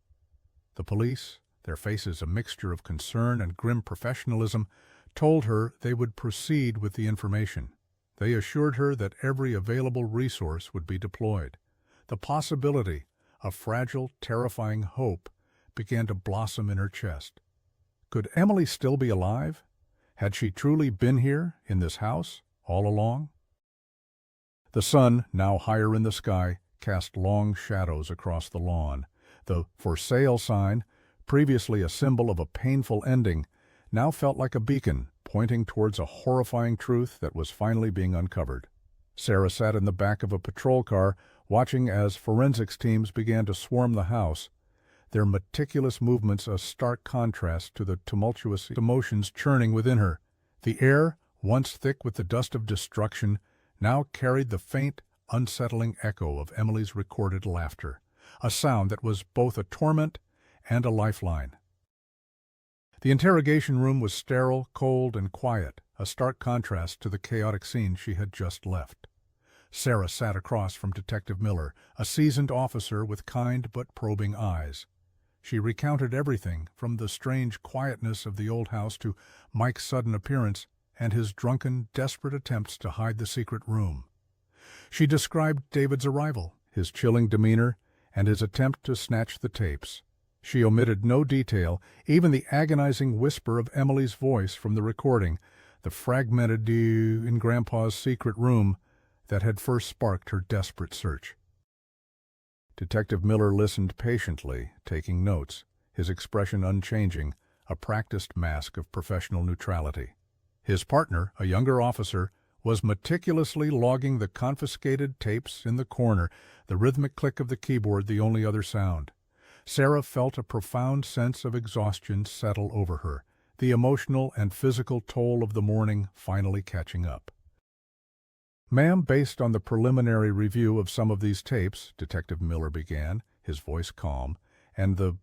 The police, their faces a mixture of concern and grim professionalism, told her they would proceed with the information. They assured her that every available resource would be deployed. The possibility of fragile, terrifying hope began to blossom in her chest. Could Emily still be alive? Had she truly been here, in this house, all along? The sun, now higher in the sky, cast long shadows across the lawn. The "for sale" sign, previously a symbol of a painful ending, now felt like a beacon, pointing towards a horrifying truth that was finally being uncovered. Sarah sat in the back of a patrol car, watching as forensics teams began to swarm the house, their meticulous movements a stark contrast to the tumultuous emotions churning within her. The air, once thick with the dust of destruction, now carried the faint, unsettling echo of Emily's recorded laughter, a sound that was both a torment and a lifeline. The interrogation room was sterile, cold, and quiet, a stark contrast to the chaotic scene she had just left. Sarah sat across from Detective Miller, a seasoned officer with kind but probing eyes. She recounted everything, from the strange quietness of the old house to Mike's sudden appearance and his drunken, desperate attempts to hide the secret room. She described David's arrival, his chilling demeanor, and his attempt to snatch the tapes. She omitted no detail, even the agonizing whisper of Emily's voice from the recording, the fragmented in Grandpa's secret room that had first sparked her desperate search. Detective Miller listened patiently, taking notes, his expression unchanging, a practiced mask of professional neutrality. His partner, a younger officer, was meticulously logging the confiscated tapes in the corner, the rhythmic click of the keyboard the only other sound. Sarah felt a profound sense of exhaustion settle over her, the emotional and physical toll of the morning finally catching up. "Ma'am, based on the preliminary review of some of these tapes," Detective Miller began, his voice calm, "and the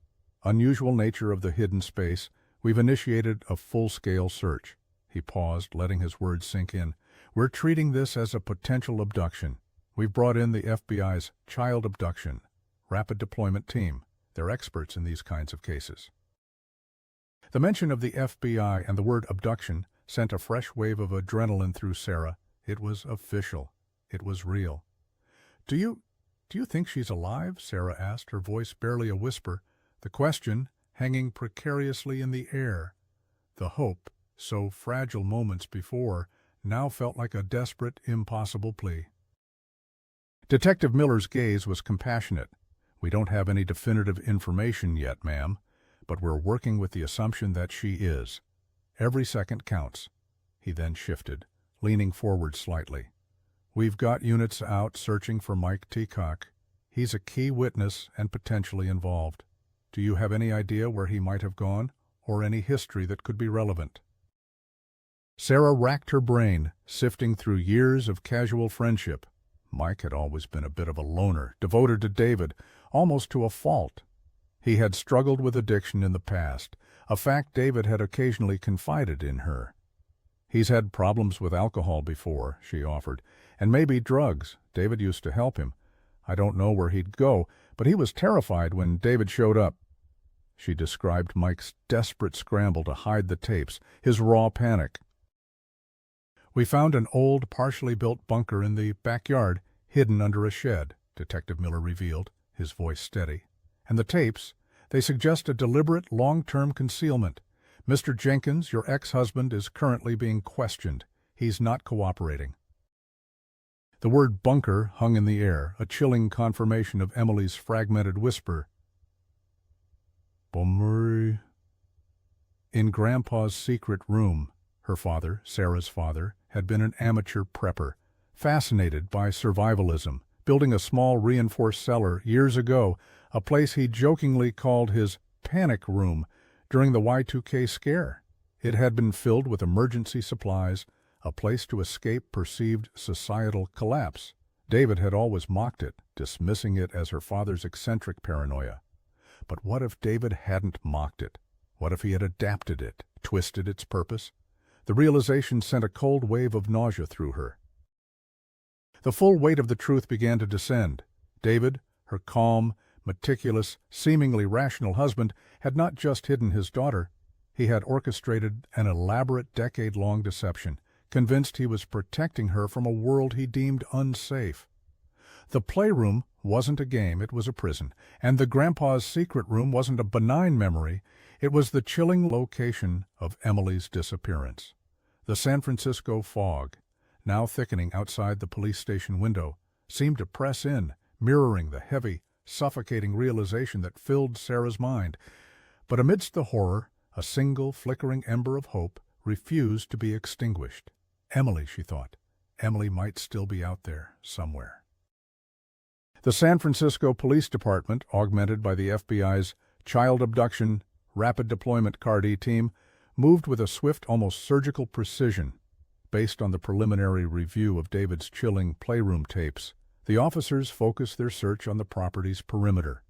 unusual nature of the hidden space, we've initiated a full-scale search." He paused, letting his words sink in. "We're treating this as a potential abduction. We've brought in the FBI's Child Abduction Rapid Deployment Team. They're experts in these kinds of cases." The mention of the FBI and the word abduction sent a fresh wave of adrenaline through Sarah. It was official. It was real. Do you think she's alive?" Sarah asked, her voice barely a whisper, the question hanging precariously in the air. The hope, so fragile moments before, now felt like a desperate, impossible plea. Detective Miller's gaze was compassionate. "We don't have any definitive information yet, ma'am, but we're working with the assumption that she is. Every second counts." He then shifted, leaning forward slightly. "We've got units out searching for Mike Teacock. He's a key witness and potentially involved. Do you have any idea where he might have gone, or any history that could be relevant?" Sarah racked her brain, sifting through years of casual friendship. Mike had always been a bit of a loner, devoted to David, almost to a fault. He had struggled with addiction in the past, a fact David had occasionally confided in her. "He's had problems with alcohol before," she offered, "and maybe drugs. David used to help him. I don't know where he'd go, but he was terrified when David showed up." She described Mike's desperate scramble to hide the tapes, his raw panic. "We found an old, partially built bunker in the backyard, hidden under a shed," Detective Miller revealed, his voice steady. "And the tapes, they suggest a deliberate, long-term concealment. Mr. Jenkins, your ex-husband, is currently being questioned. He's not cooperating." The word bunker hung in the air, a chilling confirmation of Emily's fragmented whisper. Bomuri. In Grandpa's secret room, her father, Sarah's father, had been an amateur prepper, fascinated by survivalism, building a small reinforced cellar years ago, a place he jokingly called his panic room during the Y2K scare. It had been filled with emergency supplies, a place to escape perceived societal collapse. David had always mocked it, dismissing it as her father's eccentric paranoia. But what if David hadn't mocked it? What if he had adapted it, twisted its purpose? The realization sent a cold wave of nausea through her. The full weight of the truth began to descend. David, her calm, meticulous, seemingly rational husband, had not just hidden his daughter. He had orchestrated an elaborate decade-long deception, convinced he was protecting her from a world he deemed unsafe. The playroom wasn't a game, it was a prison, and the Grandpa's secret room wasn't a benign memory, it was the chilling location of Emily's disappearance. The San Francisco fog, now thickening outside the police station window, seemed to press in, mirroring the heavy, suffocating realization that filled Sarah's mind. But amidst the horror, a single flickering ember of hope refused to be extinguished. Emily, she thought. Emily might still be out there, somewhere. The San Francisco Police Department, augmented by the FBI's Child Abduction Rapid Deployment CARD team, moved with a swift, almost surgical precision. Based on the preliminary review of David's chilling playroom tapes, the officers focused their search on the property's perimeter.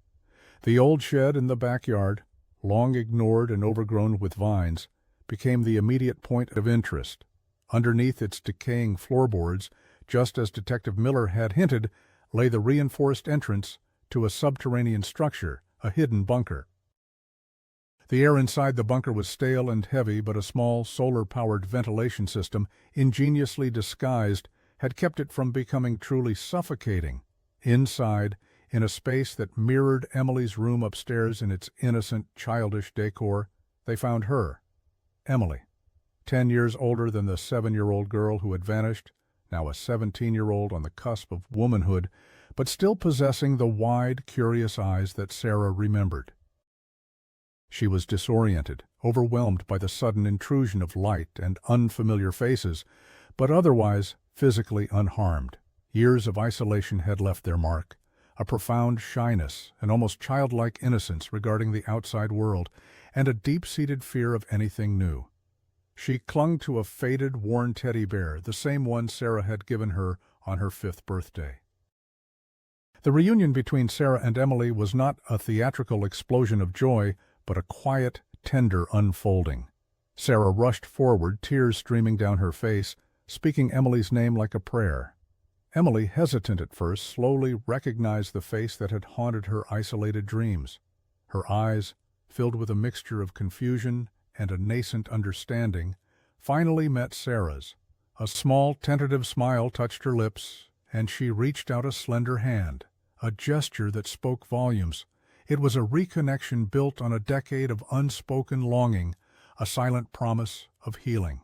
The old shed in the backyard, long ignored and overgrown with vines, became the immediate point of interest. Underneath its decaying floorboards, just as Detective Miller had hinted, lay the reinforced entrance to a subterranean structure, a hidden bunker. The air inside the bunker was stale and heavy, but a small solar-powered ventilation system, ingeniously disguised, had kept it from becoming truly suffocating. Inside, in a space that mirrored Emily's room upstairs in its innocent, childish decor, they found her, Emily, 10 years older than the 7-year-old girl who had vanished, now a 17-year-old on the cusp of womanhood, but still possessing the wide, curious eyes that Sarah remembered. She was disoriented, overwhelmed by the sudden intrusion of light and unfamiliar faces, but otherwise physically unharmed. Years of isolation had left their mark, a profound shyness, an almost childlike innocence regarding the outside world, and a deep-seated fear of anything new. She clung to a faded, worn teddy bear, the same one Sarah had given her on her 5th birthday. The reunion between Sarah and Emily was not a theatrical explosion of joy, but a quiet, tender unfolding. Sarah rushed forward, tears streaming down her face, speaking Emily's name like a prayer. Emily, hesitant at first, slowly recognized the face that had haunted her isolated dreams. Her eyes, filled with a mixture of confusion and a nascent understanding, finally met Sarah's. A small, tentative smile touched her lips, and she reached out a slender hand, a gesture that spoke volumes. It was a reconnection built on a decade of unspoken longing, a silent promise of healing.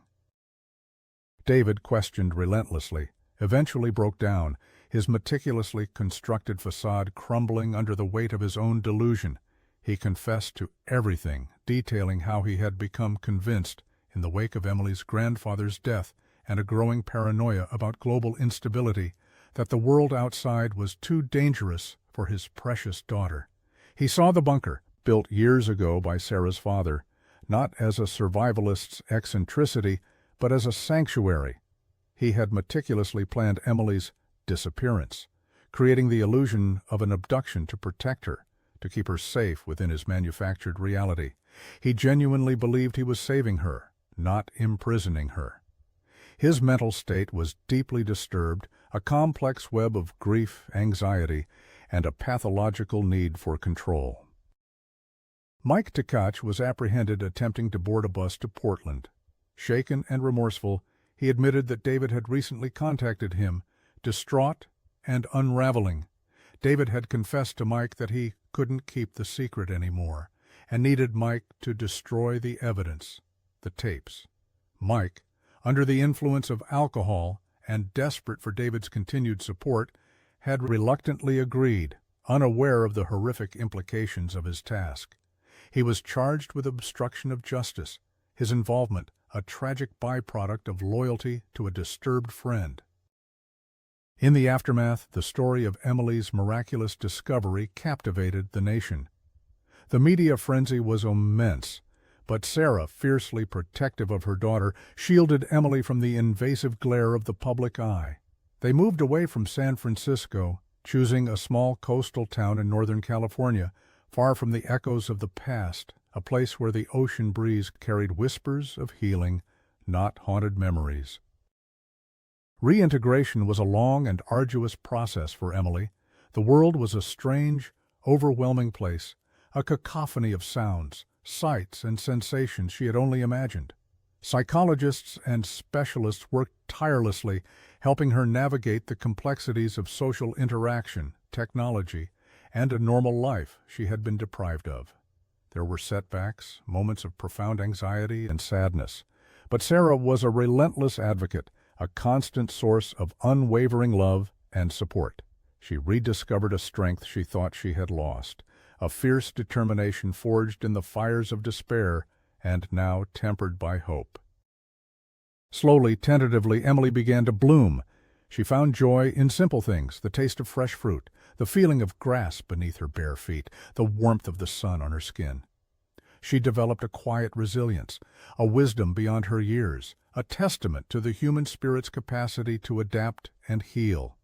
David, questioned relentlessly, eventually broke down, his meticulously constructed facade crumbling under the weight of his own delusion. He confessed to everything, detailing how he had become convinced, in the wake of Emily's grandfather's death and a growing paranoia about global instability, that the world outside was too dangerous for his precious daughter. He saw the bunker, built years ago by Sarah's father, not as a survivalist's eccentricity, but as a sanctuary. He had meticulously planned Emily's disappearance, creating the illusion of an abduction to protect her, to keep her safe within his manufactured reality. He genuinely believed he was saving her, not imprisoning her. His mental state was deeply disturbed, a complex web of grief, anxiety, and a pathological need for control. Mike Tkach was apprehended attempting to board a bus to Portland. Shaken and remorseful, he admitted that David had recently contacted him, distraught and unraveling. David had confessed to Mike that he couldn't keep the secret anymore, and needed Mike to destroy the evidence, the tapes. Mike, under the influence of alcohol and desperate for David's continued support, had reluctantly agreed, unaware of the horrific implications of his task. He was charged with obstruction of justice, his involvement a tragic byproduct of loyalty to a disturbed friend. In the aftermath, the story of Emily's miraculous discovery captivated the nation. The media frenzy was immense, but Sarah, fiercely protective of her daughter, shielded Emily from the invasive glare of the public eye. They moved away from San Francisco, choosing a small coastal town in Northern California, far from the echoes of the past, a place where the ocean breeze carried whispers of healing, not haunted memories. Reintegration was a long and arduous process for Emily. The world was a strange, overwhelming place, a cacophony of sounds, sights, and sensations she had only imagined. Psychologists and specialists worked tirelessly, helping her navigate the complexities of social interaction, technology, and a normal life she had been deprived of. There were setbacks, moments of profound anxiety and sadness. But Sarah was a relentless advocate, a constant source of unwavering love and support. She rediscovered a strength she thought she had lost, a fierce determination forged in the fires of despair and now tempered by hope. Slowly, tentatively, Emily began to bloom. She found joy in simple things, the taste of fresh fruit, the feeling of grass beneath her bare feet, the warmth of the sun on her skin. She developed a quiet resilience, a wisdom beyond her years, a testament to the human spirit's capacity to adapt and heal.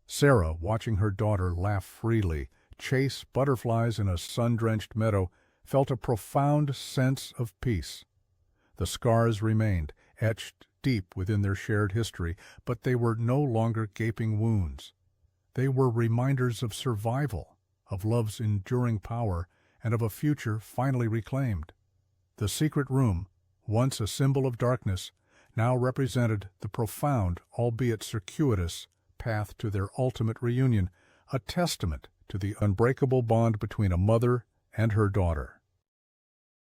Sarah, watching her daughter laugh freely, chase butterflies in a sun-drenched meadow, felt a profound sense of peace. The scars remained, etched deep within their shared history, but they were no longer gaping wounds. They were reminders of survival, of love's enduring power, and of a future finally reclaimed. The secret room, once a symbol of darkness, now represented the profound, albeit circuitous, path to their ultimate reunion, a testament to the unbreakable bond between a mother and her daughter.